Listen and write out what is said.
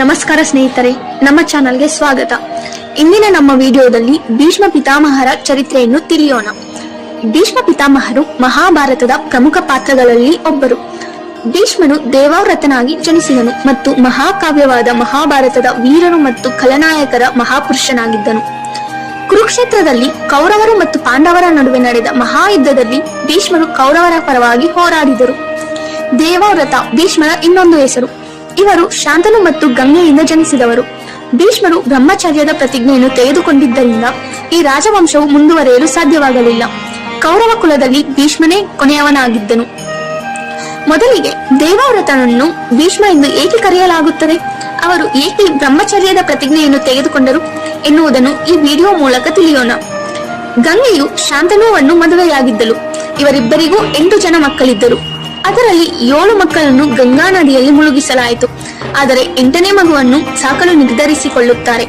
ನಮಸ್ಕಾರ ಸ್ನೇಹಿತರೆ, ನಮ್ಮ ಚಾನಲ್ಗೆ ಸ್ವಾಗತ. ಇಂದಿನ ನಮ್ಮ ವಿಡಿಯೋದಲ್ಲಿ ಭೀಷ್ಮ ಪಿತಾಮಹರ ಚರಿತ್ರೆಯನ್ನು ತಿಳಿಯೋಣ. ಭೀಷ್ಮ ಪಿತಾಮಹರು ಮಹಾಭಾರತದ ಪ್ರಮುಖ ಪಾತ್ರಗಳಲ್ಲಿ ಒಬ್ಬರು. ಭೀಷ್ಮನು ದೇವವ್ರತನಾಗಿ ಜನಿಸಿದನು ಮತ್ತು ಮಹಾಕಾವ್ಯವಾದ ಮಹಾಭಾರತದ ವೀರರು ಮತ್ತು ಖಲನಾಯಕರ ಮಹಾಪುರುಷನಾಗಿದ್ದನು. ಕುರುಕ್ಷೇತ್ರದಲ್ಲಿ ಕೌರವರು ಮತ್ತು ಪಾಂಡವರ ನಡುವೆ ನಡೆದ ಮಹಾಯುದ್ಧದಲ್ಲಿ ಭೀಷ್ಮರು ಕೌರವರ ಪರವಾಗಿ ಹೋರಾಡಿದರು. ದೇವವ್ರತ ಭೀಷ್ಮರ ಇನ್ನೊಂದು ಹೆಸರು. ಇವರು ಶಾಂತನು ಮತ್ತು ಗಂಗೆಯಿಂದ ಜನಿಸಿದವರು. ಭೀಷ್ಮರು ಬ್ರಹ್ಮಚರ್ಯದ ಪ್ರತಿಜ್ಞೆಯನ್ನು ತೆಗೆದುಕೊಂಡಿದ್ದರಿಂದ ಈ ರಾಜವಂಶವು ಮುಂದುವರಿಯಲು ಸಾಧ್ಯವಾಗಲಿಲ್ಲ. ಕೌರವ ಕುಲದಲ್ಲಿ ಭೀಷ್ಮನೇ ಕೊನೆಯವನಾಗಿದ್ದನು. ಮೊದಲಿಗೆ ದೇವವ್ರತನನ್ನು ಭೀಷ್ಮ ಎಂದು ಏಕೆ ಕರೆಯಲಾಗುತ್ತದೆ, ಅವರು ಏಕೆ ಬ್ರಹ್ಮಚರ್ಯದ ಪ್ರತಿಜ್ಞೆಯನ್ನು ತೆಗೆದುಕೊಂಡರು ಎನ್ನುವುದನ್ನು ಈ ವಿಡಿಯೋ ಮೂಲಕ ತಿಳಿಯೋಣ. ಗಂಗೆಯು ಶಾಂತನುವನ್ನು ಮದುವೆಯಾಗಿದ್ದಳು. ಇವರಿಬ್ಬರಿಗೂ 8 ಜನ ಮಕ್ಕಳಿದ್ದರು. ಅದರಲ್ಲಿ 7 ಮಕ್ಕಳನ್ನು ಗಂಗಾ ನದಿಯಲ್ಲಿ ಮುಳುಗಿಸಲಾಯಿತು. ಆದರೆ 8ನೇ ಮಗುವನ್ನು ಸಾಕಲು ನಿರ್ಧರಿಸಿಕೊಳ್ಳುತ್ತಾರೆ.